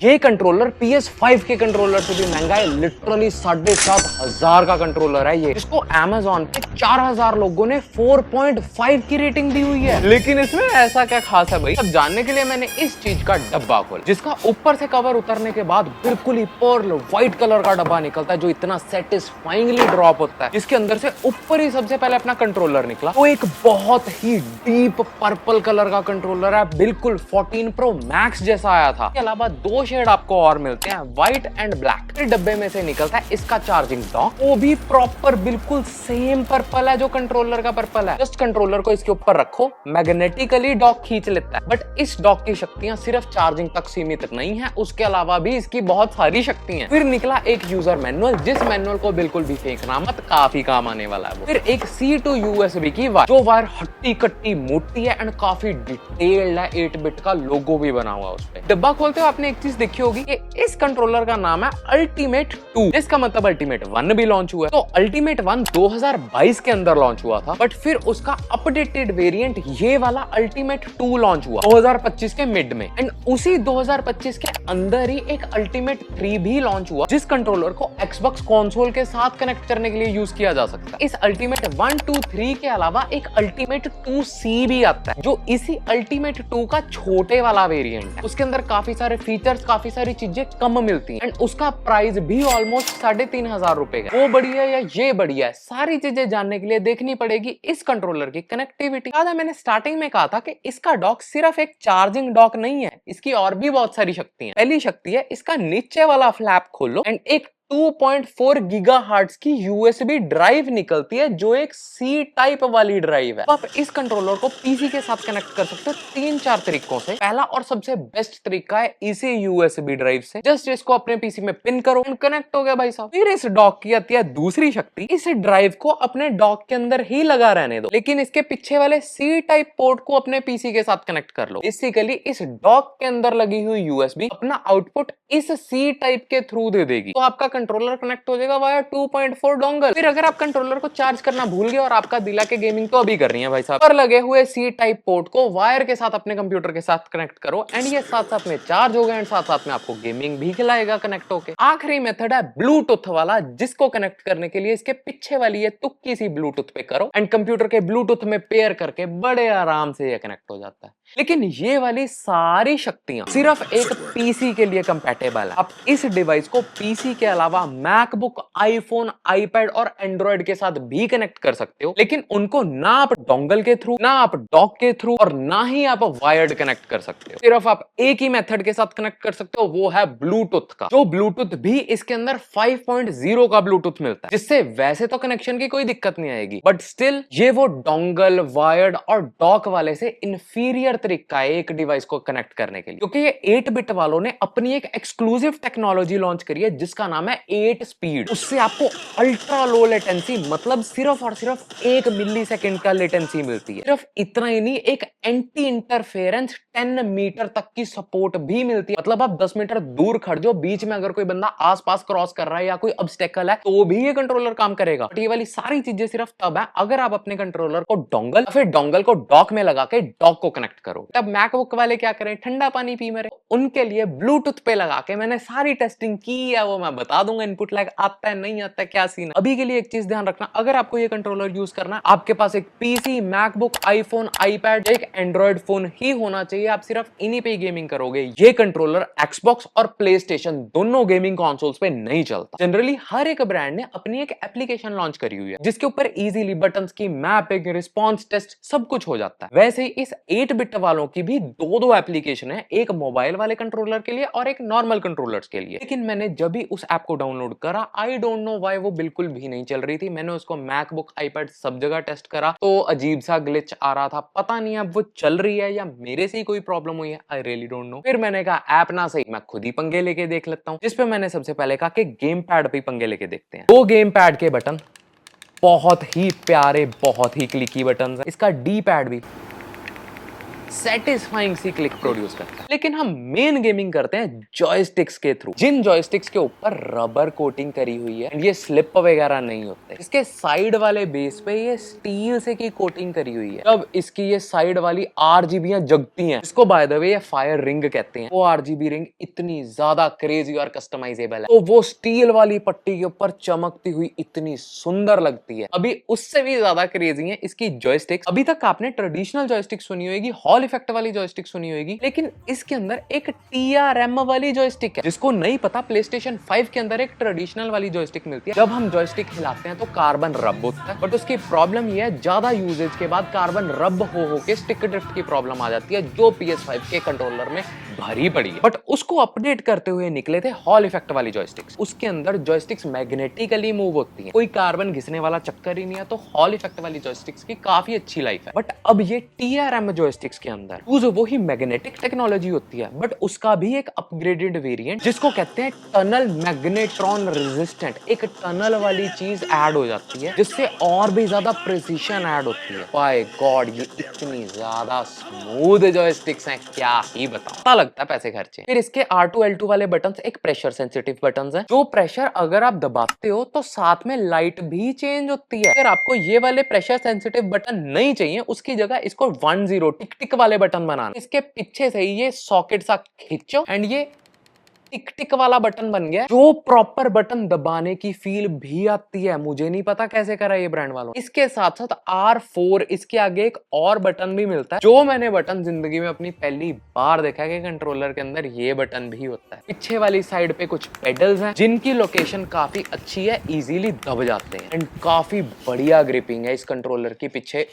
ये controller PS5 के controller से भी महंगा है, लिटरली 7,500 का कंट्रोलर है ये, जिसको Amazon पे 4,000 लोगों ने 4.5 की रेटिंग दी हुई है। लेकिन इसमें ऐसा क्या खास है भाई, अब जानने के लिए मैंने इस चीज का डब्बा खोला, जिसका ऊपर से कवर उतरने के बाद बिल्कुल ही पर्ल व्हाइट कलर का डब्बा निकलता है, जो इतना सेटिस्फाइंगली ड्रॉप होता है। इसके अंदर से ऊपर ही सबसे पहले अपना कंट्रोलर निकला, वो एक बहुत ही डीप पर्पल कलर का कंट्रोलर है, बिल्कुल 14 Pro Max जैसा आया था। इसके अलावा दो शेड आपको और मिलते हैं, व्हाइट एंड ब्लैक। फिर डब्बे में से निकलता है इसका चार्जिंग डॉक, वो भी प्रॉपर बिल्कुल सेम पर्पल है जो कंट्रोलर का पर्पल है। जस्ट कंट्रोलर को इसके ऊपर रखो, मैग्नेटिकली डॉक खींच लेता है। बट इस डॉक की शक्तियां सिर्फ चार्जिंग तक सीमित नहीं है, उसके अलावा भी इसकी बहुत सारी शक्ति हैं। फिर निकला एक यूजर मैनुअल, जिस मैनुअल को बिल्कुल भी फेंकना मत, काफी काम आने वाला है वो। फिर एक C to USB की वायर, जो वायर हट्टी कट्टी मोटी है एंड काफी डिटेल्ड है, 8 बिट का लोगो भी बना हुआ उस पे। डब्बा खोलते हो आपने एक चीज देखी होगी कि इस कंट्रोलर का नाम है अल्टीमेट 2, जिसका मतलब अल्टीमेट 1 भी लॉन्च हुआ है। तो अल्टीमेट 1 2022 के अंदर लॉन्च हुआ था, बट फिर उसका अपडेटेड वेरिएंट ये वाला अल्टीमेट 2 लॉन्च हुआ 2025 के मिड में। एंड उसी 2025 के अंदर ही एक अल्टीमेट 3 भी लॉन्च हुआ, जिस कंट्रोलर को Xbox कंसोल के साथ कनेक्ट करने के लिए यूज किया जा सकता है। इस अल्टीमेट 1, 2, 3 के अलावा एक अल्टीमेट 2C भी आता है, जो इसी अल्टीमेट 2 का छोटे वाला वेरिएंट है। उसके अंदर काफी सारे फीचर्स, काफी सारी चीजें कम मिलती हैं एंड उसका प्राइस भी ऑलमोस्ट 3,500 रुपए का। वो बढ़िया या ये बढ़िया है, सारी चीजें जानने के लिए देखनी पड़ेगी इस कंट्रोलर की कनेक्टिविटी। याद है मैंने स्टार्टिंग में कहा था कि इसका डॉक सिर्फ एक चार्जिंग डॉक नहीं है, इसकी और भी बहुत सारी शक्ति है। पहली शक्ति है, इसका नीचे वाला फ्लैप खोलो एंड एक 2.4 गीगाहर्ट्ज की USB ड्राइव निकलती है, जो एक C टाइप वाली ड्राइव है। तो आप इस कंट्रोलर को पीसी के साथ कनेक्ट कर सकते हो 3-4 तरीकों से। पहला और सबसे बेस्ट तरीका है इसी USB ड्राइव से, जस्ट इसको अपने पीसी में पिन करो, कनेक्ट हो गया भाई साहब। फिर इस डॉक की आती है दूसरी शक्ति, इस ड्राइव को अपने डॉक के अंदर ही लगा रहने दो, लेकिन इसके पीछे वाले C टाइप पोर्ट को अपने पीसी के साथ कनेक्ट कर लो। बेसिकली इस डॉक के अंदर लगी हुई USB अपना आउटपुट इस C टाइप के थ्रू दे देगी, तो आपका कंट्रोलर कनेक्ट हो जाएगा वाया 2.4 डोंगल। फिर अगर आप कंट्रोलर को चार्ज करना भूल गए और आपका दिला के गेमिंग तो अभी कर रही है भाई साहब, पर लगे हुए C टाइप पोर्ट को वायर के साथ अपने कंप्यूटर के साथ कनेक्ट करो एंड ये साथ साथ में चार्ज हो गए एंड साथ साथ में आपको गेमिंग भी खिलाएगा कनेक्ट होके। आखिरी मेथड है ब्लूटूथ वाला, जिसको कनेक्ट करने के लिए इसके पीछे वाली ये तुक्की सी ब्लूटूथ पे करो एंड कंप्यूटर के ब्लूटूथ में पेयर करके बड़े आराम से ये कनेक्ट हो जाता है। लेकिन ये वाली सारी शक्तियां सिर्फ एक पीसी के लिए कंपैटिबल है। आप इस डिवाइस को पीसी के अलावा मैकबुक, आईफोन, आईपैड और एंड्रॉइड के साथ भी कनेक्ट कर सकते हो, लेकिन उनको ना आप डोंगल के थ्रू, ना आप डॉक के थ्रू और ना ही आप वायर्ड कनेक्ट कर सकते हो। सिर्फ आप एक ही मेथड के साथ कनेक्ट कर सकते हो, वो है ब्लूटूथ का, जो ब्लूटूथ भी इसके अंदर 5.0 का ब्लूटूथ मिलता है, जिससे वैसे तो कनेक्शन की कोई दिक्कत नहीं आएगी, बट स्टिल ये वो डोंगल, वायर्ड और डॉक वाले से इंफीरियर तरीका है एक डिवाइस को कनेक्ट करने के लिए, क्योंकि ये 8 बिट वालों ने अपनी एक एक्सक्लूसिव टेक्नोलॉजी लॉन्च करी है, जिसका नाम है 8 स्पीड। उससे आपको अल्ट्रा लो लेटेंसी, मतलब सिर्फ और सिर्फ 1 मिली सेकेंड का लेटेंसी मिलती है। सिर्फ इतना ही नहीं, एक एंटी इंटरफेरेंस 10 मीटर तक की सपोर्ट भी मिलती है, मतलब आप 10 मीटर दूर खड़ जाओ, बीच में अगर कोई बंदा आसपास क्रॉस कर रहा है या कोई ऑब्स्टेकल है, तो भी ये कंट्रोलर काम करेगा। बट ये वाली सारी चीजें सिर्फ तब है अगर आप अपने कंट्रोलर को डोंगल या फिर डोंगल को डॉक में लगा के डॉक को कनेक्ट करो। तब मैकबुक वाले क्या करें, ठंडा पानी पी मरे, उनके लिए ब्लूटूथ पे लगा के मैंने सारी टेस्टिंग की है, वो मैं बता दूंगा इनपुट लैग आता है नहीं आता है क्या सीन है। अभी के लिए एक चीज ध्यान रखना, अगर आपको ये कंट्रोलर यूज करना है, आपके पास एक पीसी, मैकबुक, आईफोन, आईपैड, एक एंड्रॉइड फोन ही होना चाहिए। आप सिर्फ इन्हीं पे ही गेमिंग करोगे। ये कंट्रोलर एक्सबॉक्स और प्ले स्टेशन दोनों गेमिंग कंसोल्स पे नहीं चलता। जनरली हर एक ब्रांड ने अपनी एक एप्लीकेशन लॉन्च करी हुई है, जिसके ऊपर इजीली बटन्स की मैपिंग, रिस्पॉन्स टेस्ट सब कुछ हो जाता है। वैसे ही इस 8 बिट वालों की भी दो एप्लीकेशन है, एक मोबाइल वाले कंट्रोलर के लिए और एक नॉर्मल कंट्रोलर्स के लिए। लेकिन मैंने जब भी उस ऐप को डाउनलोड करा, आई डोंट नो व्हाई वो बिल्कुल भी नहीं चल रही थी। मैंने उसको मैकबुक, आईपैड सब जगह टेस्ट करा तो अजीब सा ग्लिच आ रहा था। पता नहीं अब वो चल रही है या मेरे से ही कोई प्रॉब्लम हुई है, आई रियली डोंट नो। फिर मैंने कहा ऐप ना सही, मैं खुद ही पंगे लेके देख लेता हूँ, जिसपे मैंने सबसे पहले कहा कि गेम पैड पे पंगे लेके देखते हैं। 2 गेम पैड के बटन बहुत ही प्यारे, बहुत ही क्लिकी बटन है। इसका डी पैड भी सेटिस्फाइंग सी क्लिक प्रोड्यूस करता है। लेकिन हम मेन गेमिंग करते हैं जॉयस्टिक्स के थ्रू, जिन जॉयस्टिक्स के ऊपर रबर कोटिंग करी हुई है, ये स्लिप वगैरह नहीं होते। इसके साइड वाले बेस पे ये स्टील से की कोटिंग करी हुई है। तब इसकी ये साइड वाली आरजीबियां जगती हैं, इसको बाय द वे ये फायर रिंग कहते हैं। वो आरजीबी रिंग इतनी ज्यादा क्रेजी और कस्टमाइजेबल है, तो वो स्टील वाली पट्टी के ऊपर चमकती हुई इतनी सुंदर लगती है। अभी उससे भी ज्यादा क्रेजी है इसकी जॉयस्टिक्स। अभी तक आपने ट्रेडिशनल जॉयस्टिक सुनी होगी, हॉल इफेक्ट वाली जॉयस्टिक सुनी होगी, लेकिन इसके अंदर एक टीआरएम वाली जॉयस्टिक है। जिसको नहीं पता, प्लेस्टेशन 5 के अंदर एक ट्रेडिशनल वाली जॉयस्टिक मिलती है। जब हम जॉयस्टिक हिलाते हैं तो कार्बन रब होता है, बट उसकी प्रॉब्लम ये है ज्यादा यूजेज के बाद कार्बन रब हो के स्टिक ड्रिफ्ट की प्रॉब्लम आ जाती है, जो PS5 के कंट्रोलर में भरी पड़ी है। बट उसको अपडेट करते हुए निकले थे हॉल इफेक्ट वाली जॉयस्टिक्स। उसके अंदर जॉयस्टिक्स मैग्नेटिकली मूव होती हैं, कोई कार्बन घिसने वाला चक्कर ही नहीं है। तो हॉल इफेक्ट वाली जॉयस्टिक्स की काफी अच्छी लाइफ है। बट अब ये टीआरएम जॉयस्टिक्स के अंदर वो ही मैग्नेटिक टेक्नोलॉजी होती है, बट उसका भी एक अपग्रेडेड वेरिएंट, जिसको कहते हैं टनल मैग्नेट्रॉन रेजिस्टेंट। एक टनल वाली चीज ऐड हो जाती है, जिससे और भी ज्यादा प्रिसीशन ऐड होती है। बाय गॉड, ये इतनी ज्यादा स्मूथ जॉयस्टिक्स हैं, क्या ही बताऊं। पता लगता है पैसे खर्चे। फिर इसके R2 L2 वाले बटन्स एक प्रेशर सेंसिटिव बटन्स हैं, जो प्रेशर अगर आप दबाते हो तो साथ में लाइट भी चेंज होती है। अगर आपको ये वाले प्रेशर सेंसिटिव बटन नहीं चाहिए, उसकी जगह इसको 10 टिक टिक वाले बटन बनाना। इसके पीछे से ये सॉकेट सा खींचो एंड ये टिक टिक वाला बटन बन गया, जो प्रॉपर बटन दबाने की फील भी आती है। मुझे नहीं पता कैसे करा ये ब्रांड वालों। इसके साथ साथ R4, इसके आगे एक और बटन भी मिलता है, जो मैंने बटन जिंदगी में अपनी पहली बार देखा है कि कंट्रोलर के अंदर ये बटन भी होता है। पीछे वाली साइड पे कुछ पेडल्स हैं, जिनकी लोकेशन काफी अच्छी है, इजीली दब जाते हैं एंड काफी बढ़िया ग्रिपिंग है इस कंट्रोलर की। पीछे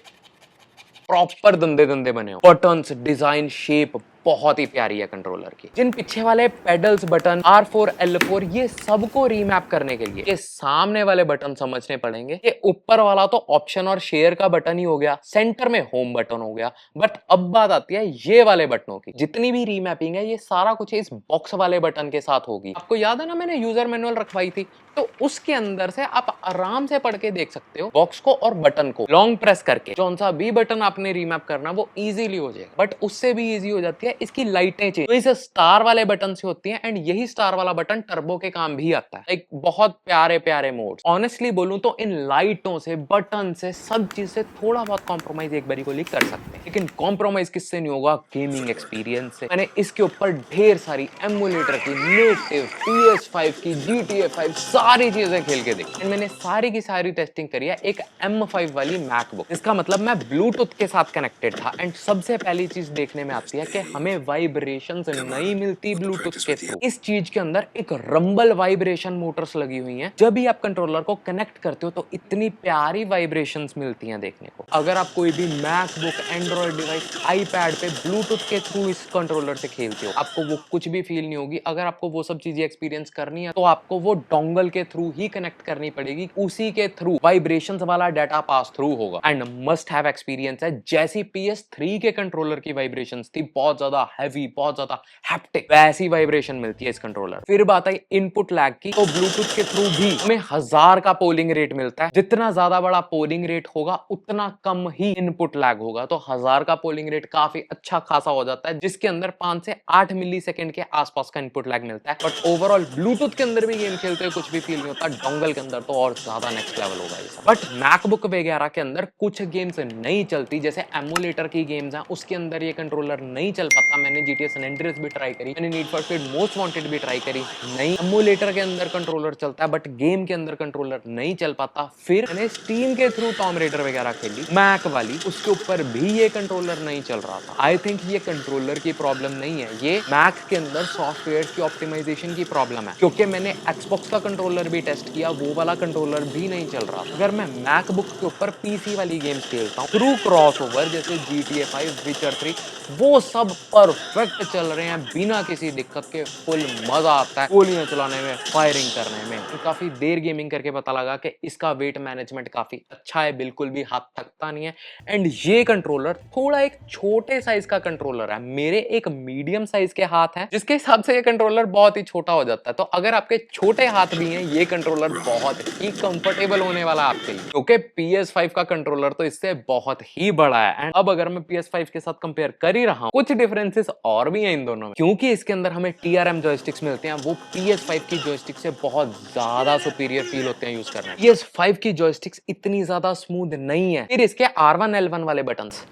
प्रॉपर दंदे दंदे बने हो, बटन्स, डिजाइन, शेप बहुत ही प्यारी है कंट्रोलर की। जिन पीछे वाले पेडल्स, बटन R4 L4, ये सबको रीमैप करने के लिए ये सामने वाले बटन समझने पड़ेंगे। ये ऊपर वाला तो ऑप्शन और शेयर का बटन ही हो गया, सेंटर में होम बटन हो गया, बट अब बात आती है ये वाले बटनों की। जितनी भी रीमैपिंग है, ये सारा कुछ इस बॉक्स वाले बटन के साथ होगी। आपको याद है ना, मैंने यूजर मैनुअल रखवाई थी, तो उसके अंदर से आप आराम से पढ़ के देख सकते हो बॉक्स को और बटन को लॉन्ग प्रेस करके। कौन सा भी बटन आपने रीमैप करना वो इजीली हो जाएगा। बट उससे भी इजी हो जाती है इसकी लाइटें चेंज, तो इसे स्टार वाले बटन से होती हैं एंड यही स्टार वाला बटन टर्बो के काम भी आता है। एक बहुत प्यारे प्यारे मोड्स। ऑनेस्टली बोलूं तो इन लाइटों से, बटन से, सब चीज से थोड़ा बहुत कॉम्प्रोमाइज एक बारी को लीक कर सकते हैं, लेकिन कॉम्प्रोमाइज किससे नहीं होगा? गेमिंग एक्सपीरियंस से। मैंने इसके ऊपर ढेर सारी एमुलेटर की, नेटिव, PS5 की, GTA 5 सारी चीजें खेल के देखी। मैंने सारी की सारी टेस्टिंग करी है एक M5 वाली मैकबुक। इसका मतलब मैं ब्लूटूथ के साथ कनेक्टेड था एंड सबसे पहली चीज देखने में आती है कि हमें वाइब्रेशंस नहीं मिलती ब्लूटूथ के थ्रू। इस चीज के अंदर एक रंबल वाइब्रेशन मोटर्स लगी हुई हैं। जब भी आप कंट्रोलर को कनेक्ट करते हो तो इतनी प्यारी वाइब्रेशंस मिलती हैं देखने को। अगर आप कोई भी मैकबुक, एंड्रॉइड डिवाइस, आईपैड पे ब्लूटूथ के थ्रू इस कंट्रोलर से खेलते हो, आपको वो कुछ भी फील नहीं होगी। अगर आपको वो सब चीजें एक्सपीरियंस करनी है तो आपको वो डोंगल के थ्रू ही कनेक्ट करनी पड़ेगी, उसी के थ्रू वाइब्रेशंस वाला डाटा पास थ्रू होगा एंड मस्ट हैव एक्सपीरियंस है। जैसी PS3 के कंट्रोलर की वाइब्रेशंस थी, बहुत ज्यादा हैवी, बहुत ज्यादा हैप्टिक, वैसी वाइब्रेशन मिलती है इस कंट्रोलर। फिर बात आई इनपुट लैग की, तो ब्लूटूथ के थ्रू भी हमें 1000 का पोलिंग रेट मिलता है। जितना ज्यादा बड़ा पोलिंग रेट होगा उतना कम ही इनपुट लैग होगा, तो 1000 का पोलिंग रेट काफी अच्छा खासा हो जाता है, जिसके अंदर 5 से 8 मिली सेकेंड के आसपास का इनपुट लैग मिलता है। बट ओवरऑल ब्लूटूथ के अंदर भी गेम खेलते हुए कुछ भी फील नहीं होता, डोंगल के अंदर तो और ज्यादा नेक्स्ट लेवल होगा ये। बट मैकबुक वगैरह के अंदर कुछ गेम्स नहीं चलती, जैसे एमुलेटर की गेम्स हैं, उसके अंदर ये कंट्रोलर नहीं चल पाता। मैंने GTA San Andreas भी ट्राई करी, मैंने need for speed most wanted भी ट्राई करी, नहीं एमुलेटर के अंदर कंट्रोलर चलता है बट गेम के अंदर कंट्रोलर नहीं चल पाता। फिर मैंने स्टीम के थ्रू टॉम रेडर वगैरह खेली मैक वाली, उसके ऊपर भी ये कंट्रोलर नहीं चल रहा था। आई थिंक ये कंट्रोलर की प्रॉब्लम नहीं है, ये मैक के अंदर सॉफ्टवेयर की ऑप्टिमाइजेशन की प्रॉब्लम है, क्योंकि मैंने Xbox का कंट्रोलर भी टेस्ट किया, वो वाला कंट्रोलर भी नहीं चल रहा। अगर मैं मैकबुक के ऊपर PC वाली गेम्स खेलता हूँ थ्रू क्रॉसओवर, जैसे GTA 5, Witcher 3, वो सब परफेक्ट चल रहे हैं बिना किसी दिक्कत के। फुल मजा आता है गोलियां चलाने में, फायरिंग करने में। तो काफी देर गेमिंग करके पता लगा कि इसका वेट मैनेजमेंट काफी अच्छा है, बिल्कुल भी हाथ थकता नहीं है। एंड ये कंट्रोलर थोड़ा एक छोटे साइज का कंट्रोलर है, मेरे एक मीडियम साइज के हाथ है, जिसके हिसाब से ये कंट्रोलर बहुत ही छोटा हो जाता है। तो अगर आपके छोटे हाथ भी हैं, ये कंट्रोलर बहुत ही कंफर्टेबल होने वाला है आपके लिए, क्योंकि PS5 का कंट्रोलर तो इससे बहुत ही बड़ा है। एंड अब अगर मैं PS5 के साथ कंपेयर कर ही रहा हूं, कुछ डिफरेंसेस और भी हैं इन दोनों में, क्योंकि इसके अंदर हमें TRM जॉयस्टिक्स मिलते हैं, वो PS5 की जॉयस्टिक से बहुत ज्यादा सुपीरियर फील होते हैं यूज करने में। PS5 की जॉयस्टिक्स इतनी ज्यादा स्मूथ नहीं है। फिर इसके R1 L1 वाले बटन्स,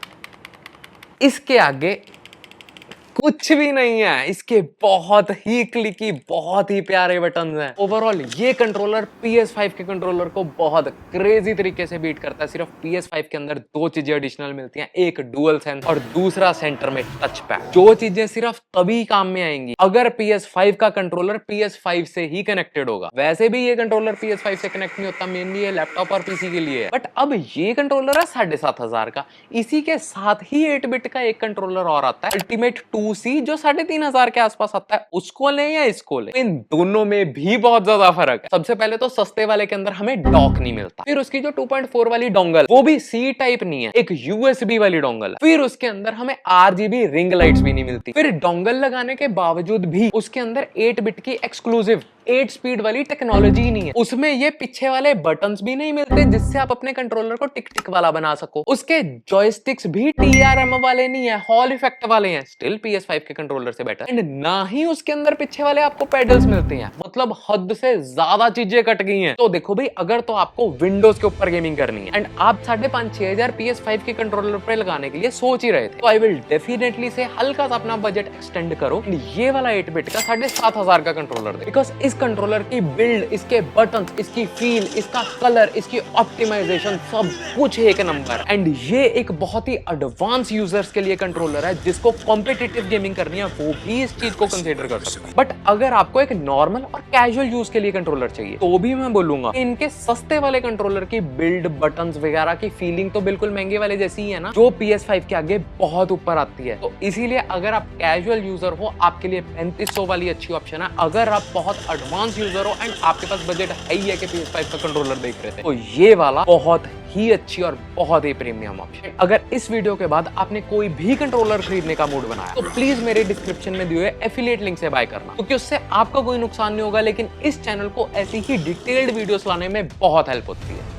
इसके आगे कुछ भी नहीं है, इसके बहुत ही क्लिकी, बहुत ही प्यारे बटन्स हैं। ओवरऑल ये कंट्रोलर PS5 के कंट्रोलर को बहुत क्रेजी तरीके से बीट करता है। सिर्फ PS5 के अंदर दो चीजें एडिशनल मिलती हैं, एक डुअल सेंस और दूसरा सेंटर में टच पैड, जो चीजें सिर्फ तभी काम में आएंगी अगर PS5 का कंट्रोलर PS5 से ही कनेक्टेड होगा। वैसे भी ये कंट्रोलर PS5 से कनेक्ट नहीं होता, मेनली ये लैपटॉप और पीसी के लिए है। बट अब ये कंट्रोलर है 7,500 का, इसी के साथ ही 8 बिट का एक कंट्रोलर और आता है, अल्टीमेट 2C, जो 3,500 के आसपास आता है। उसको लें या इसको लें, इन दोनों में भी बहुत ज्यादा फर्क है। सबसे पहले तो सस्ते वाले के अंदर हमें डॉक नहीं मिलता, फिर उसकी जो 2.4 वाली डोंगल, वो भी C टाइप नहीं है, एक USB वाली डोंगल है, फिर उसके अंदर हमें RGB रिंग लाइट्स भी नहीं मिलती, फिर डोंगल लगाने के बावजूद भी उसके अंदर 8 बिट की एक्सक्लूसिव 8 स्पीड वाली टेक्नोलॉजी नहीं है। उसमें ये पीछे वाले बटन्स भी नहीं मिलते जिससे आप अपने कंट्रोलर को टिक टिक वाला बना सको। उसके जॉयस्टिक्स भी TRM वाले नहीं है, हॉल इफेक्ट वाले हैं, स्टिल PS5 के कंट्रोलर से बेटर। एंड ना ही उसके अंदर पीछे वाले आपको पेडल्स मिलते हैं, मतलब हद से ज्यादा चीजें कट गई हैं। तो देखो भाई, अगर तो आपको विंडोज के ऊपर गेमिंग करनी है एंड आप 5,500-6 हजार PS5 के कंट्रोलर पे लगाने के लिए सोच ही रहे थे, तो आई विल डेफिनेटली से हल्का सा अपना बजट एक्सटेंड करो, ये वाला 8 बिट का 7,500 का कंट्रोलर दे। बिकॉज इस कंट्रोलर की बिल्ड, इसके बटन, इसकी फील, इसका कलर, इसकी ऑप्टिमाइजेशन, सब कुछ एक नंबर। एंड ये एक बहुत ही एडवांस यूजर्स के लिए कंट्रोलर है, जिसको कॉम्पिटिटिव गेमिंग करनी है वो भी इस चीज को कंसीडर कर सकता है। बट अगर आपको एक नॉर्मल और कैजुअल यूज के लिए कंट्रोलर चाहिए, तो भी मैं बोलूंगा इनके सस्ते वाले कंट्रोलर की बिल्ड, बटन्स वगैरह की फीलिंग तो बिल्कुल महंगे वाले जैसी ही है ना, जो PS5 के आगे बहुत ऊपर आती है। तो इसीलिए अगर आप कैजुअल यूजर हो, आपके लिए 3500 वाली अच्छी ऑप्शन है। अगर आप बहुत एडवांस यूजर हो एंड आपके पास बजट है ही है कि PS5 का कंट्रोलर देख रहे थे, तो ये वाला बहुत ही अच्छी और बहुत ही प्रीमियम ऑप्शन। अगर इस वीडियो के बाद आपने कोई भी कंट्रोलर खरीदने का मूड बनाया, तो प्लीज मेरे डिस्क्रिप्शन में दिए हुए एफिलिएट लिंक से बाय करना, क्योंकि उससे आपका कोई नुकसान नहीं होगा, लेकिन इस चैनल को ऐसी ही डिटेल्ड वीडियोस लाने में बहुत हेल्प होती है।